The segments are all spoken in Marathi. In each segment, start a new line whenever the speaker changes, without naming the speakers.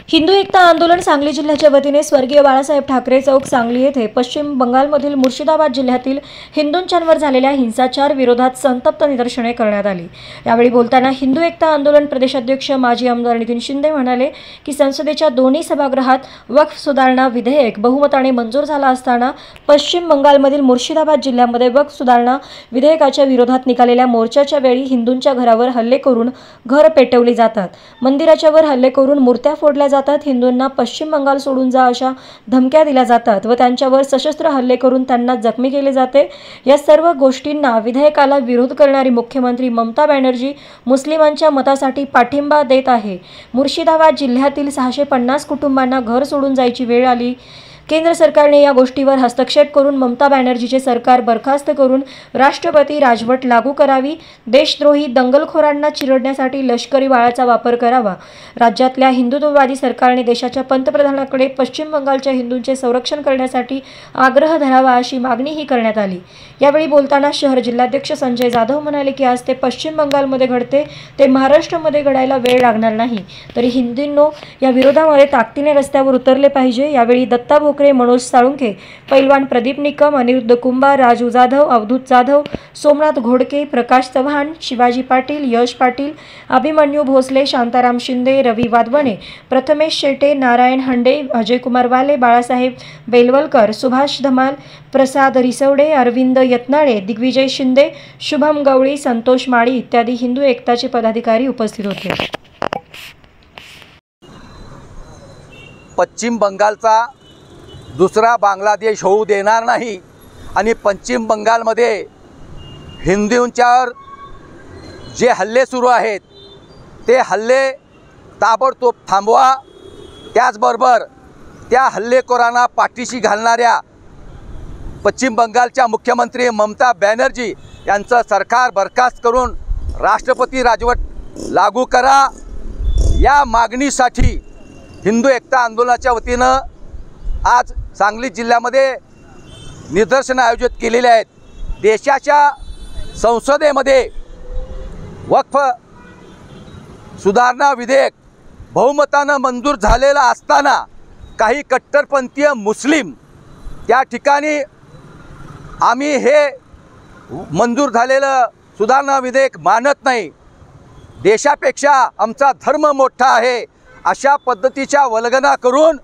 हिंदू एकता आंदोलन सांगली जिल्ह्याच्या वतीने स्वर्गीय बाळासाहेब ठाकरे चौक सांगली येथे पश्चिम बंगालमधील मुर्शिदाबाद जिल्ह्यातील हिंदूंच्यावर झालेल्या हिंसाचार विरोधात संतप्त निदर्शने करण्यात आली। यावेळी बोलताना हिंदू एकता आंदोलन प्रदेशाध्यक्ष माजी आमदार नितीन शिंदे म्हणाले की संसदेच्या दोन्ही सभागृहात वक्फ सुधारणा विधेयक बहुमताने मंजूर झाला असताना पश्चिम बंगालमधील मुर्शिदाबाद जिल्ह्यामध्ये वक्फ सुधारणा विधेयकाच्या विरोधात निघालेल्या मोर्चाच्या वेळी हिंदूंच्या घरावर हल्ले करून घर पेटवली जातात, मंदिराच्या वर हल्ले करून मूर्त्या फोडल्या जातात, हिंदूंना पश्चिम बंगाल सोडून जा अशा धमक्या दिल्या जातात व त्यांच्यावर सशस्त्र हल्ले करून त्यांना जखमी केले जाते। या सर्व गोष्टींना विधेयकाला विरोध करणारी मुख्यमंत्री ममता बॅनर्जी मुस्लिमांच्या मतासाठी पाठिंबा देत आहे। मुर्शिदाबाद जिल्ह्यातील 650 कुटुंबांना घर सोडून जायची वेळ आली। केंद्र सरकारने या गोष्टीवर हस्तक्षेप करून ममता बॅनर्जीचे सरकार बरखास्त करून राष्ट्रपती राजवट लागू करावी। देशद्रोही दंगलखोरांना चिरडण्यासाठी लष्करी बळाचा वापर करावा। राज्यातल्या हिंदुत्ववादी सरकारने देशाच्या पंतप्रधानांकडे पश्चिम बंगालच्या हिंदूंचे संरक्षण करण्यासाठी आग्रह धरावा अशी मागणीही करण्यात आली। यावेळी बोलताना शहर जिल्हाध्यक्ष संजय जाधव म्हणाले की आज ते पश्चिम बंगालमध्ये घडते ते महाराष्ट्रामध्ये घडायला वेळ लागणार नाही, तरी हिंदूंनो या विरोधामध्ये ताकदीने रस्त्यावर उतरले पाहिजे। यावेळी दत्ता भोकरे, मनोज साळुंखे, पैलवान प्रदीप निकम, अनिरुद्ध कुंभार, राजू जाधव, अवधूत जाधव, सोमनाथ घोडके, प्रकाश चव्हाण, शिवाजी पाटील, यश पाटील, अभिमन्यू भोसले, शांताराम शिंदे, रवी वाधवणे, प्रथमेश शेटे, नारायण हंडे, अजय कुमार वाले, बाळासाहेब बेलवलकर, सुभाष धमाल, प्रसाद रिसवडे, अरविंद यत्नाळे, दिग्विजय शिंदे, शुभम गवळी, संतोष माळी इत्यादी हिंदू एकताचे पदाधिकारी उपस्थित होते।
पश्चिम बंगालचा दुसरा बांगलादेश होऊ देणार नाही आणि पश्चिम बंगालमध्ये हिंदूंच्यावर जे हल्ले सुरू आहेत ते हल्ले ताबडतोब थांबवा। त्याचबरोबर त्या हल्लेखोरांना पाठीशी घालणाऱ्या पश्चिम बंगालच्या मुख्यमंत्री ममता बॅनर्जी यांचं सरकार बरखास्त करून राष्ट्रपती राजवट लागू करा। या मागणीसाठी हिंदू एकता आंदोलनाच्या वतीनं आज सांगली जिल्ह्यामध्ये निदर्शनं आयोजित केलेले आहेत। देशाच्या संसदेमध्ये वक्फ सुधारणा विधेयक बहुमतानं मंजूर झालेलं असताना काही कट्टरपंथीय मुस्लिम त्या ठिकाणी आम्ही हे मंजूर झालेलं सुधारणा विधेयक मानत नाही, देशापेक्षा आमचा धर्म मोठा आहे अशा पद्धतीच्या वल्गना करून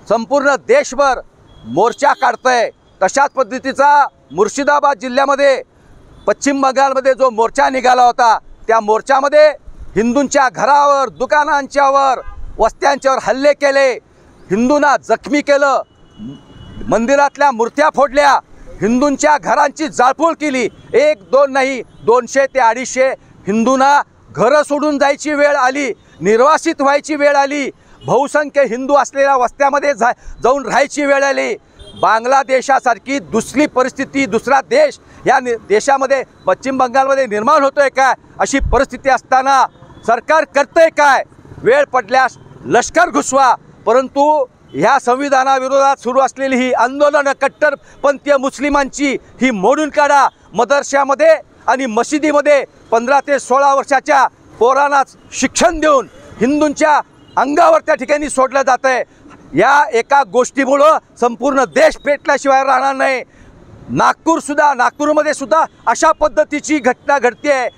संपूर्ण देशभर मोर्चा काढतंय। तशाच पद्धतीचा मुर्शिदाबाद जिल्ह्यामध्ये पश्चिम बंगालमध्ये जो मोर्चा निघाला होता त्या मोर्चामध्ये हिंदूंच्या घरावर, दुकानांच्यावर, वस्त्यांच्यावर हल्ले केले, हिंदूंना जखमी केलं, मंदिरातल्या मूर्त्या फोडल्या, हिंदूंच्या घरांची जाळपोळ केली। 1-2 नाही 200 ते 250 हिंदूंना घरं सोडून जायची वेळ आली, निर्वासित व्हायची वेळ आली, बहुसंख्य हिंदू असलेल्या वस्त्यामध्ये जाऊन राहायची वेळ आली। बांगलादेशासारखी दुसरी परिस्थिती, दुसरा देश या देशामध्ये पश्चिम बंगालमध्ये निर्माण होतोय काय अशी परिस्थिती असताना सरकार करतंय काय? वेळ पडल्यास लष्कर घुसवा, परंतु ह्या संविधानाविरोधात सुरू असलेली ही आंदोलनं कट्टरपंथीय मुस्लिमांची ही मोडून काढा। मदरशामध्ये आणि मशिदीमध्ये 15 ते 16 वर्षाच्या पोरांना शिक्षण देऊन हिंदूंच्या अंगावर त्या ठिकाणी सोडलं जातं आहे। या एका गोष्टीमुळं संपूर्ण देश पेटल्याशिवाय राहणार नाही। नागपूरमध्ये सुद्धा अशा पद्धतीची घटना घडते आहे।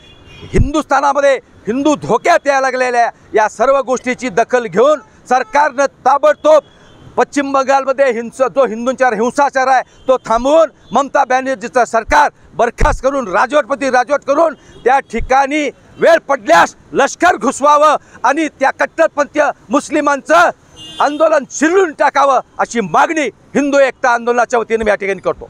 हिंदुस्थानामध्ये हिंदू धोक्यात यायला लागलेल्या या सर्व गोष्टीची दखल घेऊन सरकारनं ताबडतोब पश्चिम बंगालमध्ये जो हिंदूंच्यावर हिंसाचार आहे तो थांबवून ममता बॅनर्जीचं सरकार बरखास्त करून राजवट करून त्या ठिकाणी वेळ पडल्यास लष्कर घुसवावं आणि त्या कट्टरपंथीय मुस्लिमांचं आंदोलन चिरडून टाकावं अशी मागणी हिंदू एकता आंदोलनाच्या वतीने मी या ठिकाणी करतो।